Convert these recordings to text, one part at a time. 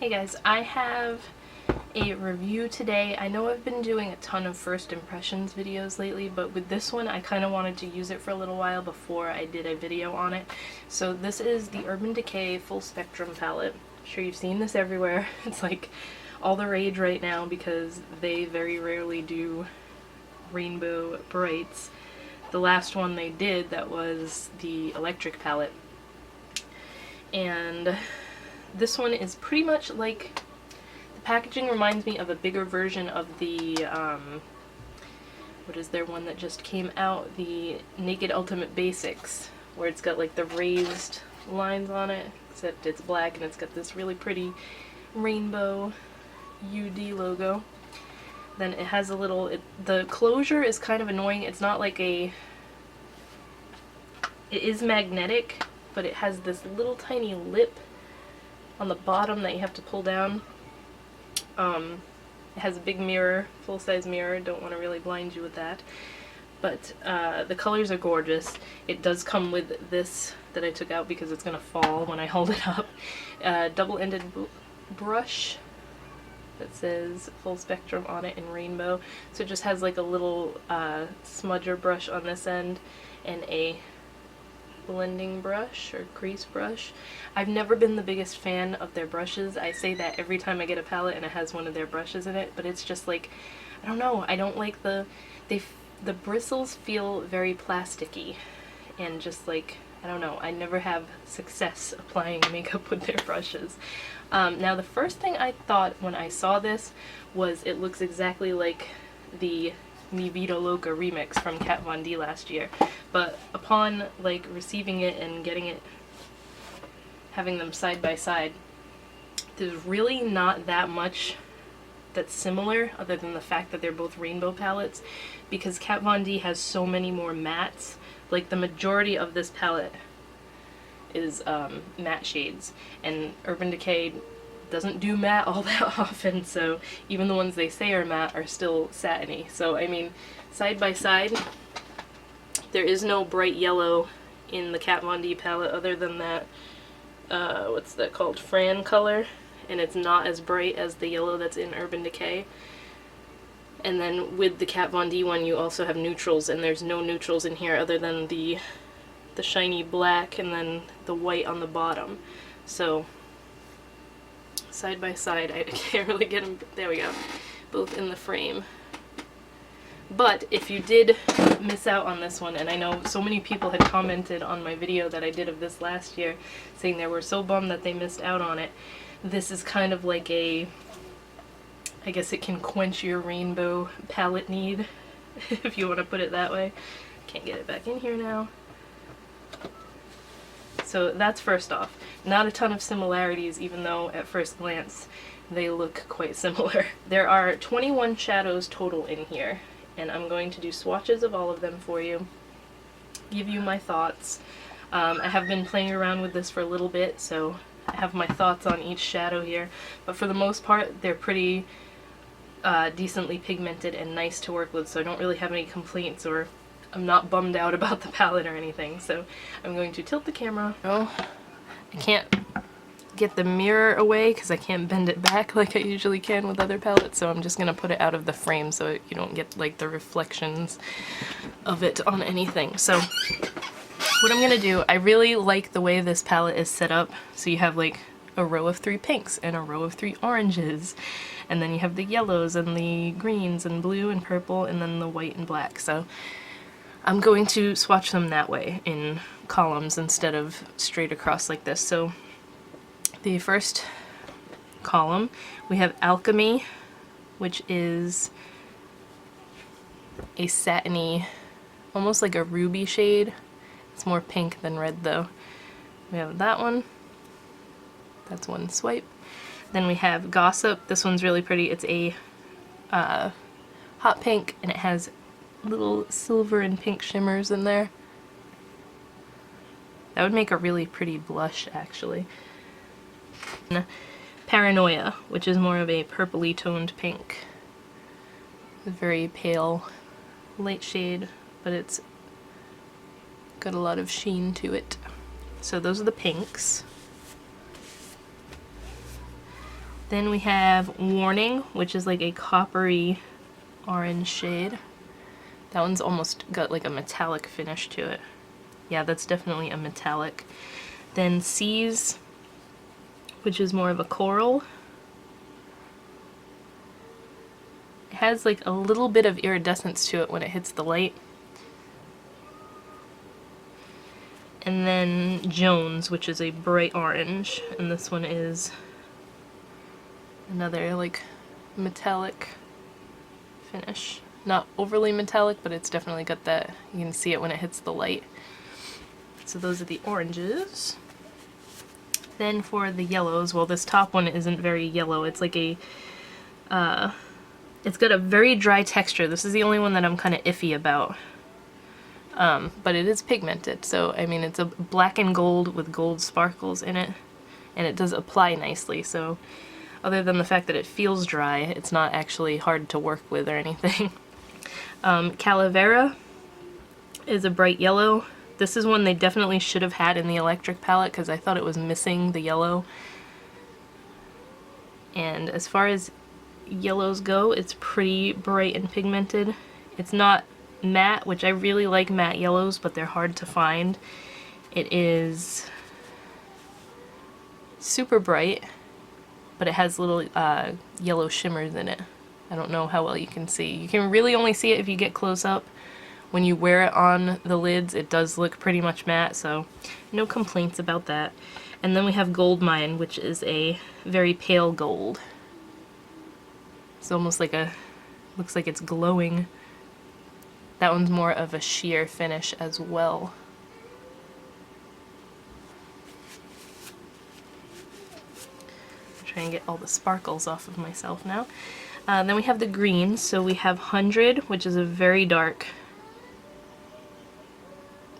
Hey guys, I have a review today. I know I've been doing a ton of first impressions videos lately, but with this one I kind of wanted to use it for a little while before I did a video on it. So this is the Urban Decay Full Spectrum palette. I'm sure you've seen this everywhere. It's like all the rage right now because they very rarely do rainbow brights. The last one they did, that was the electric palette. And this one is pretty much like, the packaging reminds me of a bigger version of the, what is their one that just came out? The Naked Ultimate Basics, where it's got like the raised lines on it, except it's black and it's got this really pretty rainbow UD logo. Then it has a little, the closure is kind of annoying. It's not like a, it is magnetic, but it has this little tiny lip on the bottom that you have to pull down. It has a big mirror, full-size mirror, don't want to really blind you with that. But the colors are gorgeous. It does come with this that I took out because it's going to fall when I hold it up. Double-ended brush that says Full Spectrum on it in rainbow. So it just has like a little smudger brush on this end and a blending brush or crease brush. I've never been the biggest fan of their brushes. I say that every time I get a palette and it has one of their brushes in it, but it's just like, I don't know, I don't like the bristles feel very plasticky and just like, I don't know, I never have success applying makeup with their brushes. Now the first thing I thought when I saw this was it looks exactly like the Mi Vida Loca remix from Kat Von D last year, but upon like receiving it and getting it, having them side by side, there's really not that much that's similar other than the fact that they're both rainbow palettes, because Kat Von D has so many more mattes. Like the majority of this palette is matte shades, and Urban Decay doesn't do matte all that often, so even the ones they say are matte are still satiny. So I mean, side by side, there is no bright yellow in the Kat Von D palette other than that, what's that called, Fran color, and it's not as bright as the yellow that's in Urban Decay. And then with the Kat Von D one you also have neutrals, and there's no neutrals in here other than the shiny black and then the white on the bottom. So side by side, I can't really get them, there we go, both in the frame. But if you did miss out on this one, and I know so many people had commented on my video that I did of this last year saying they were so bummed that they missed out on it, this is kind of like a, I guess it can quench your rainbow palette need, if you want to put it that way. Can't get it back in here now. So that's first off. Not a ton of similarities, even though at first glance they look quite similar. There are 21 shadows total in here, and I'm going to do swatches of all of them for you, give you my thoughts. I have been playing around with this for a little bit, so I have my thoughts on each shadow here, but for the most part they're pretty decently pigmented and nice to work with, so I don't really have any complaints, or I'm not bummed out about the palette or anything. So I'm going to tilt the camera. Oh, I can't get the mirror away because I can't bend it back like I usually can with other palettes, so I'm just gonna put it out of the frame so you don't get like the reflections of it on anything. So what I'm gonna do, I really like the way this palette is set up. So you have like a row of 3 pinks and a row of 3 oranges, and then you have the yellows and the greens and blue and purple, and then the white and black. So I'm going to swatch them that way, in columns instead of straight across like this. So the first column, we have Alchemy, which is a satiny, almost like a ruby shade. It's more pink than red though. We have that one. That's one swipe. Then we have Gossip. This one's really pretty. It's a hot pink, and it has little silver and pink shimmers in there. That would make a really pretty blush, actually. And Paranoia, which is more of a purpley toned pink. A very pale, light shade, but it's got a lot of sheen to it. So those are the pinks. Then we have Warning, which is like a coppery orange shade. That one's almost got like a metallic finish to it. Yeah, that's definitely a metallic. Then Seas, which is more of a coral. It has like a little bit of iridescence to it when it hits the light. And then Jones, which is a bright orange, and this one is another like metallic finish. Not overly metallic, but it's definitely got that, you can see it when it hits the light. So those are the oranges. Then for the yellows, well, this top one isn't very yellow. It's like a, it's got a very dry texture. This is the only one that I'm kind of iffy about. But it is pigmented, so I mean it's a black and gold with gold sparkles in it, and it does apply nicely, so other than the fact that it feels dry, it's not actually hard to work with or anything. Calavera is a bright yellow. This is one they definitely should have had in the electric palette because I thought it was missing the yellow. And as far as yellows go, it's pretty bright and pigmented. It's not matte, which I really like matte yellows, but they're hard to find. It is super bright, but it has little yellow shimmers in it. I don't know how well you can see. You can really only see it if you get close up. When you wear it on the lids, it does look pretty much matte, so no complaints about that. And then we have Goldmine, which is a very pale gold. It's almost like a, looks like it's glowing. That one's more of a sheer finish as well. I'm trying to get all the sparkles off of myself now. Then we have the greens. So we have 100, which is a very dark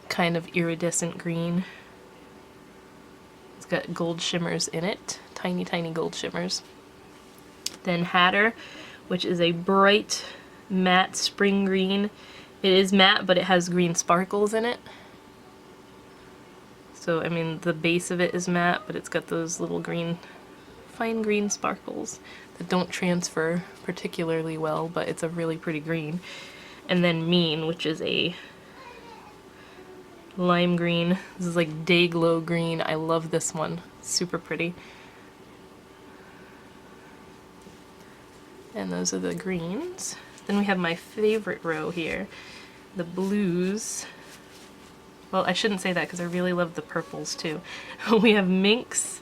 kind of iridescent green. It's got gold shimmers in it, tiny, tiny gold shimmers. Then Hatter, which is a bright matte spring green. It is matte, but it has green sparkles in it. So, I mean, the base of it is matte, but it's got those little green, fine green sparkles that don't transfer particularly well, but it's a really pretty green. And then Mean, which is a lime green. This is like day glow green. I love this one. Super pretty. And those are the greens. Then we have my favorite row here, the blues. Well, I shouldn't say that because I really love the purples too. We have Minx,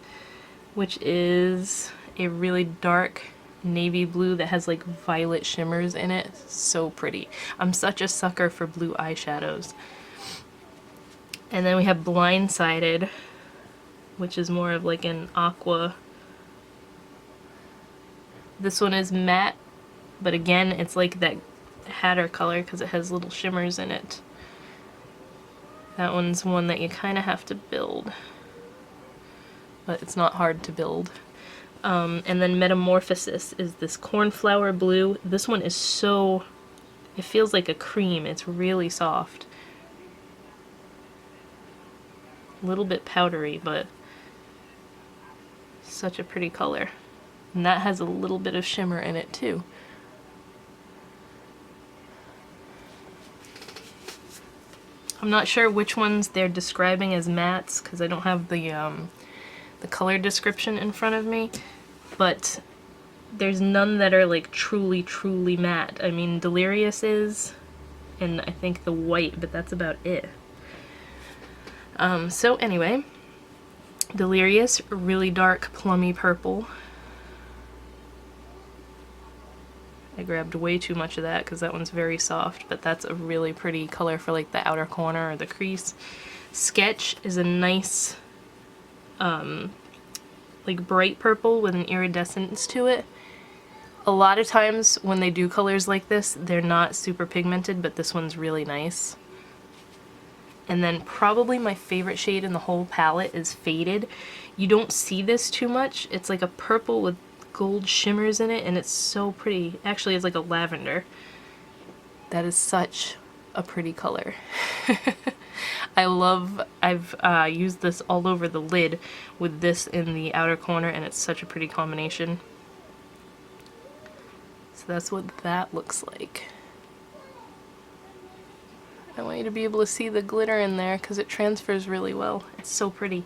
which is a really dark navy blue that has like violet shimmers in it. So pretty. I'm such a sucker for blue eyeshadows. And then we have Blindsided, which is more of like an aqua. This one is matte, but again, it's like that Hatter color because it has little shimmers in it. That one's one that you kind of have to build, but it's not hard to build. And then Metamorphosis is this cornflower blue. This one is so, it feels like a cream. It's really soft. A little bit powdery, but such a pretty color. And that has a little bit of shimmer in it too. I'm not sure which ones they're describing as mattes because I don't have the color description in front of me, but there's none that are like truly, truly matte. I mean, Delirious is, and I think the white, but that's about it. So anyway, Delirious, really dark plummy purple. I grabbed way too much of that because that one's very soft, but that's a really pretty color for like the outer corner or the crease. Sketch is a nice like bright purple with an iridescence to it. A lot of times when they do colors like this, they're not super pigmented, but this one's really nice. And then probably my favorite shade in the whole palette is Faded. You don't see this too much. It's like a purple with gold shimmers in it, and it's so pretty. Actually, it's like a lavender. That is such a pretty color. I've used this all over the lid with this in the outer corner, and it's such a pretty combination. that's what that looks like. I want you to be able to see the glitter in there because it transfers really well. It's so pretty.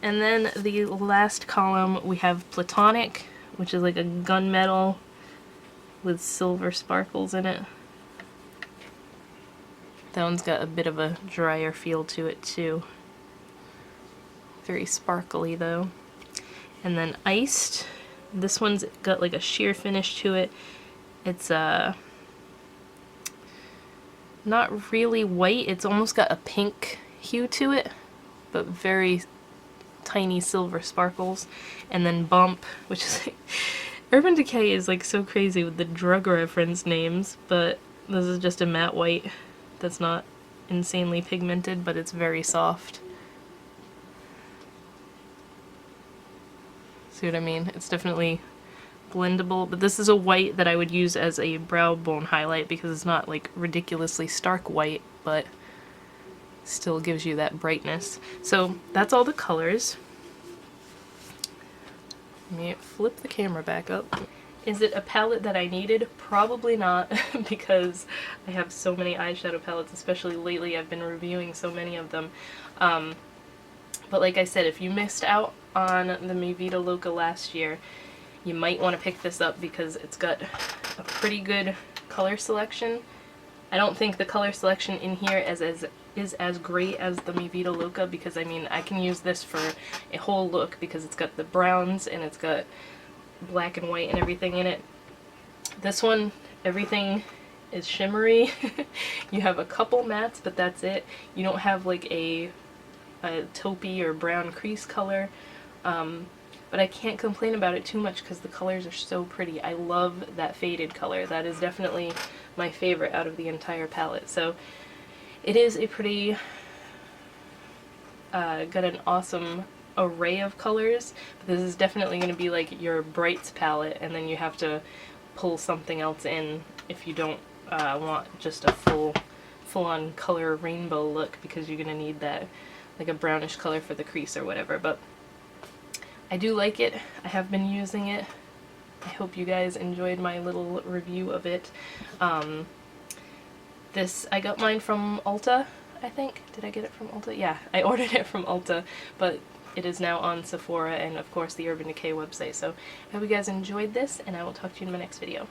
And then the last column we have Platonic, which is like a gunmetal with silver sparkles in it. That one's got a bit of a drier feel to it too. Very sparkly though. And then Iced. This one's got like a sheer finish to it. It's not really white, it's almost got a pink hue to it, but very tiny silver sparkles. And then Bump, which is like, Urban Decay is like so crazy with the drug reference names, but this is just a matte white that's not insanely pigmented, but it's very soft. See what I mean? It's definitely blendable, but this is a white that I would use as a brow bone highlight because it's not like ridiculously stark white, but still gives you that brightness. So that's all the colors. Let me flip the camera back up. Is it a palette that I needed? Probably not, because I have so many eyeshadow palettes, especially lately. I've been reviewing so many of them. But like I said, if you missed out on the Mi Vida Loca last year, you might want to pick this up because it's got a pretty good color selection. I don't think the color selection in here is as great as the Mi Vida Loca, because I mean I can use this for a whole look because it's got the browns and it's got black and white and everything in it. This one, everything is shimmery. You have a couple mattes, but that's it. You don't have like a taupey or brown crease color. But I can't complain about it too much because the colors are so pretty. I love that faded color. That is definitely my favorite out of the entire palette. So it is a pretty, got an awesome array of colors. But this is definitely going to be like your brights palette, and then you have to pull something else in if you don't want just a full-on color rainbow look, because you're going to need that like a brownish color for the crease or whatever. But I do like it. I have been using it. I hope you guys enjoyed my little review of it. I got mine from Ulta, I think. Did I get it from Ulta? Yeah, I ordered it from Ulta, but it is now on Sephora and of course the Urban Decay website. So I hope you guys enjoyed this, and I will talk to you in my next video.